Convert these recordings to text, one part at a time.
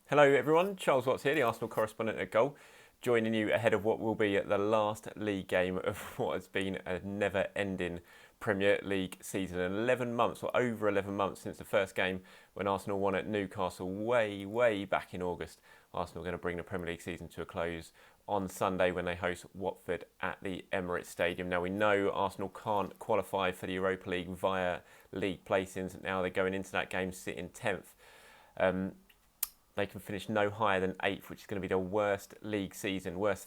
Hello everyone, Charles Watts here, the Arsenal correspondent at Goal, joining you ahead of what will be the last league game of what has been a never-ending Premier League season. 11 months, or over 11 months since the first game when Arsenal won at Newcastle way back in August. Arsenal are going to bring the Premier League season to a close on Sunday when they host Watford at the Emirates Stadium. Now we know Arsenal can't qualify for the Europa League via league placings. Now they're going into that game sitting 10th. They can finish no higher than 8th, which is going to be the worst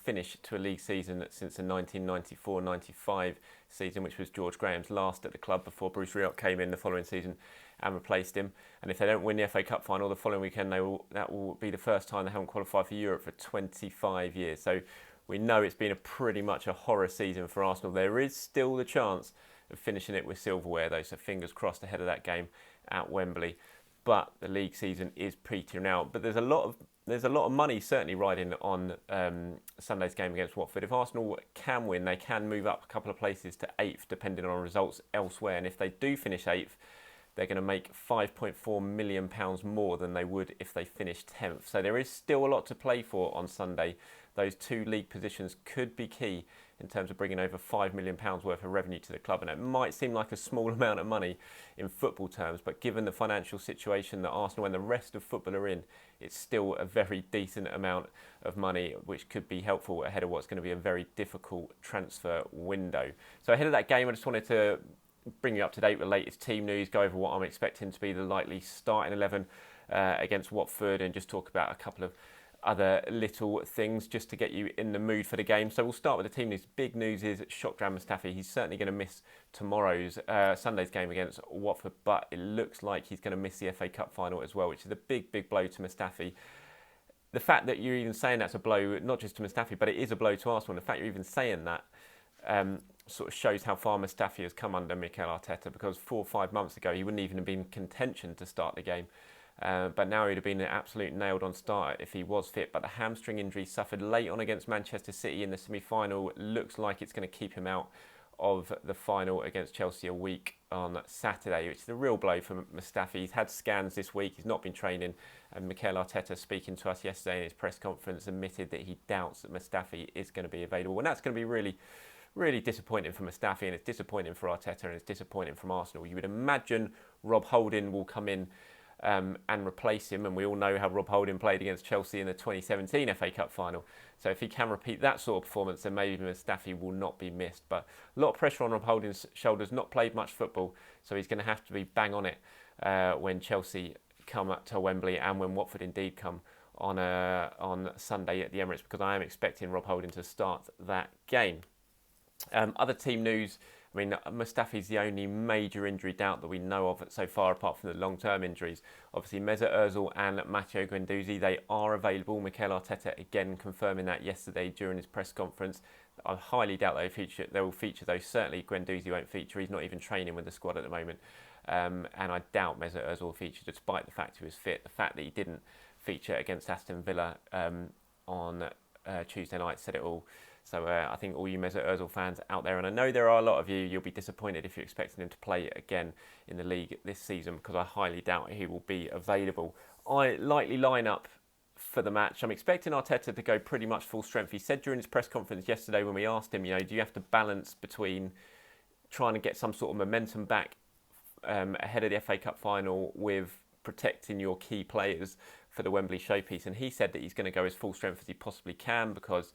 finish to a league season since the 1994-95 season, which was George Graham's last at the club before Bruce Rioch came in the following season and replaced him. And if they don't win the FA Cup final the following weekend, that will be the first time they haven't qualified for Europe for 25 years. So we know it's been pretty much a horror season for Arsenal. There is still the chance of finishing it with silverware, though, so fingers crossed ahead of that game at Wembley. But the league season is petering out. But there's a lot of money certainly riding on Sunday's game against Watford. If Arsenal can win, they can move up a couple of places to 8th, depending on results elsewhere. And if they do finish 8th, they're going to make £5.4 million more than they would if they finished 10th. So there is still a lot to play for on Sunday. Those two league positions could be key in terms of bringing over £5 million worth of revenue to the club. And it might seem like a small amount of money in football terms, but given the financial situation that Arsenal and the rest of football are in, it's still a very decent amount of money, which could be helpful ahead of what's going to be a very difficult transfer window. So ahead of that game, I just wanted to bring you up to date with the latest team news, go over what I'm expecting to be the likely starting 11 against Watford, and just talk about a couple of other little things just to get you in the mood for the game. So we'll start with the team news. Big news is Shkodran Mustafi. He's certainly going to miss tomorrow's Sunday's game against Watford, but it looks like he's going to miss the FA Cup final as well, which is a big blow to Mustafi. The fact that you're even saying that's a blow, not just to Mustafi, but it is a blow to Arsenal. And the fact you're even saying that sort of shows how far Mustafi has come under Mikel Arteta, because 4 or 5 months ago he wouldn't even have been in contention to start the game. But now he'd have been an absolute nailed-on starter if he was fit. But the hamstring injury suffered late on against Manchester City in the semi-final looks like it's going to keep him out of the final against Chelsea a week on Saturday, which is a real blow for Mustafi. He's had scans this week, he's not been training, and Mikel Arteta, speaking to us yesterday in his press conference, admitted that he doubts that Mustafi is going to be available. And that's going to be really disappointing for Mustafi, and it's disappointing for Arteta, and it's disappointing from Arsenal. You would imagine Rob Holding will come in and replace him, and we all know how Rob Holding played against Chelsea in the 2017 FA Cup final. So if he can repeat that sort of performance, then maybe Mustafi will not be missed. But a lot of pressure on Rob Holding's shoulders, not played much football, so he's going to have to be bang on it when Chelsea come up to Wembley, and when Watford indeed come on Sunday at the Emirates, because I am expecting Rob Holding to start that game. Other team news, I mean, Mustafi's the only major injury doubt that we know of so far, apart from the long-term injuries. Obviously, Mesut Ozil and Matteo Guendouzi, they are available. Mikel Arteta again confirming that yesterday during his press conference. I highly doubt they will feature, though. Certainly Guendouzi won't feature. He's not even training with the squad at the moment. And I doubt Mesut Ozil will feature, despite the fact he was fit. The fact that he didn't feature against Aston Villa on Tuesday night said it all. So I think all you Mesut Ozil fans out there, and I know there are a lot of you, you'll be disappointed if you're expecting him to play again in the league this season, because I highly doubt he will be available. Likely lineup for the match, I'm expecting Arteta to go pretty much full strength. He said during his press conference yesterday when we asked him, do you have to balance between trying to get some sort of momentum back ahead of the FA Cup final with protecting your key players for the Wembley showpiece? And he said that he's going to go as full strength as he possibly can, because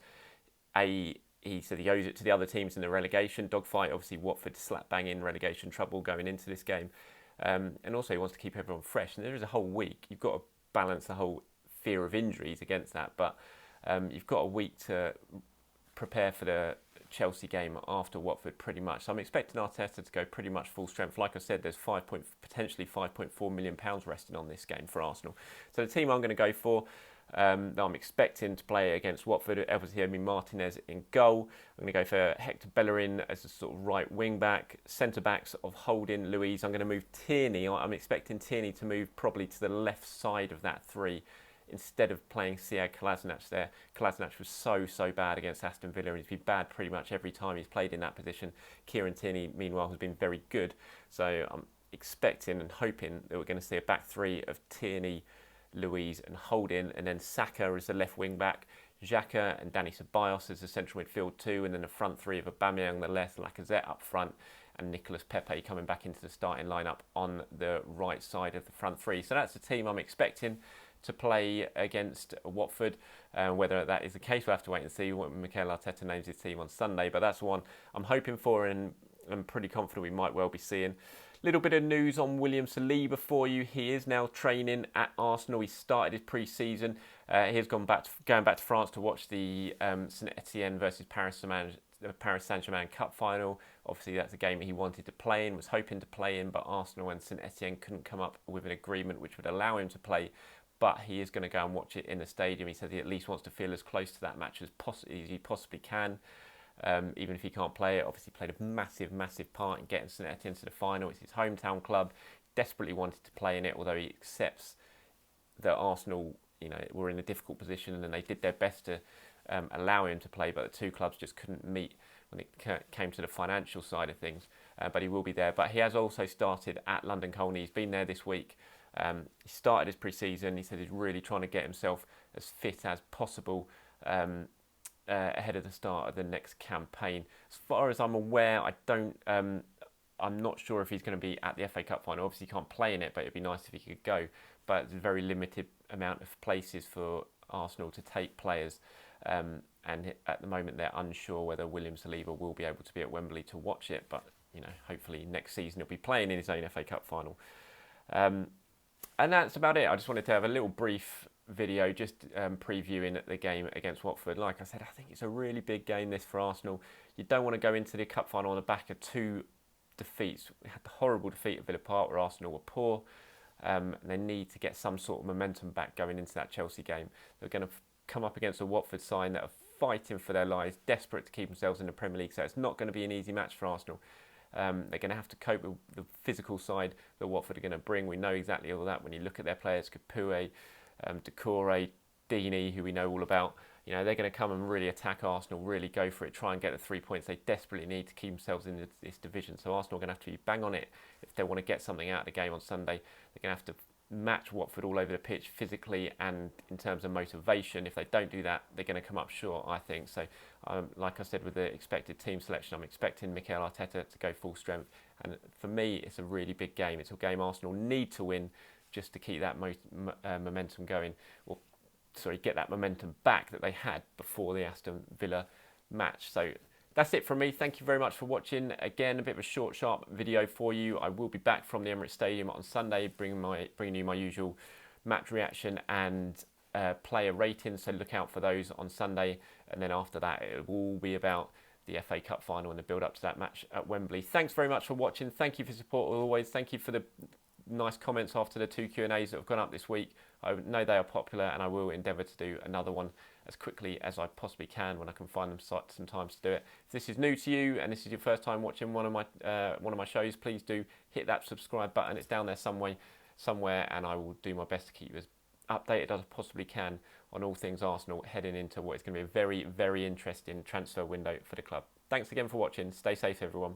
he said he owes it to the other teams in the relegation dogfight. Obviously, Watford slap bang in relegation trouble going into this game. And also he wants to keep everyone fresh. And there is a whole week. You've got to balance the whole fear of injuries against that. But you've got a week to prepare for the Chelsea game after Watford pretty much. So I'm expecting Arteta to go pretty much full strength. Like I said, there's potentially £5.4 million resting on this game for Arsenal. So the team I'm going to go for, that I'm expecting to play against Watford, obviously Emi Martinez in goal. I'm going to go for Hector Bellerin as a sort of right wing back. Centre backs of Holding, Luiz. I'm going to move Tierney. I'm expecting Tierney to move probably to the left side of that three, instead of playing Sead Kolasinac there. Kolasinac was so bad against Aston Villa, and he's been bad pretty much every time he's played in that position. Kieran Tierney, meanwhile, has been very good. So I'm expecting and hoping that we're going to see a back three of Tierney, Luiz and Holding, and then Saka as the left wing back, Xhaka and Dani Ceballos as the central midfield too, and then the front three of Aubameyang on the left, Lacazette up front, and Nicolas Pepe coming back into the starting lineup on the right side of the front three. So that's the team I'm expecting to play against Watford. Whether that is the case, we'll have to wait and see what Mikel Arteta names his team on Sunday, but that's the one I'm hoping for, and I'm pretty confident we might well be seeing. Little bit of news on William Saliba for you. He is now training at Arsenal. He started his pre-season. He has going back to France to watch the Saint Etienne versus Paris Saint-Germain Cup final. Obviously, that's a game he wanted to play in, was hoping to play in, but Arsenal and Saint Etienne couldn't come up with an agreement which would allow him to play. But he is going to go and watch it in the stadium. He says he at least wants to feel as close to that match as he possibly can. Even if he can't play it, obviously played a massive part in getting Saint Etienne to the final. It's his hometown club. Desperately wanted to play in it, although he accepts that Arsenal, were in a difficult position and they did their best to allow him to play, but the two clubs just couldn't meet when it came to the financial side of things. But he will be there. But he has also started at London Colney. He's been there this week. He started his pre-season. He said he's really trying to get himself as fit as possible ahead of the start of the next campaign. As far as I'm aware, I'm not sure if he's going to be at the FA Cup final. Obviously, he can't play in it, but it'd be nice if he could go. But there's a very limited amount of places for Arsenal to take players. And at the moment, they're unsure whether William Saliba will be able to be at Wembley to watch it. But, hopefully next season he'll be playing in his own FA Cup final. And that's about it. I just wanted to have a little brief video just previewing the game against Watford. Like I said, I think it's a really big game this for Arsenal. You don't want to go into the cup final on the back of two defeats. We had the horrible defeat at Villa Park where Arsenal were poor. They need to get some sort of momentum back going into that Chelsea game. They're going to come up against a Watford side that are fighting for their lives, desperate to keep themselves in the Premier League. So it's not going to be an easy match for Arsenal. They're going to have to cope with the physical side that Watford are going to bring. We know exactly all that when you look at their players, Capoue, Decore, Deeney, who we know all about. They're going to come and really attack Arsenal, really go for it, try and get the 3 points they desperately need to keep themselves in this division. So Arsenal are going to have to be bang on it if they want to get something out of the game on Sunday. They're going to have to match Watford all over the pitch physically and in terms of motivation. If they don't do that, they're going to come up short, I think. So, like I said, with the expected team selection, I'm expecting Mikel Arteta to go full strength. And for me, it's a really big game. It's a game Arsenal need to win just to keep that momentum going. Get that momentum back that they had before the Aston Villa match. So that's it from me. Thank you very much for watching. Again, a bit of a short, sharp video for you. I will be back from the Emirates Stadium on Sunday, bringing you my usual match reaction and player ratings. So look out for those on Sunday. And then after that, it will all be about the FA Cup final and the build up to that match at Wembley. Thanks very much for watching. Thank you for support as always. Thank you for the nice comments after the 2 Q&As that have gone up this week. I know they are popular, and I will endeavour to do another one as quickly as I possibly can when I can find some time to do it. If this is new to you and this is your first time watching one of my shows, please do hit that subscribe button. It's down there somewhere, and I will do my best to keep you as updated as I possibly can on all things Arsenal heading into what is going to be a very, very interesting transfer window for the club. Thanks again for watching. Stay safe, everyone.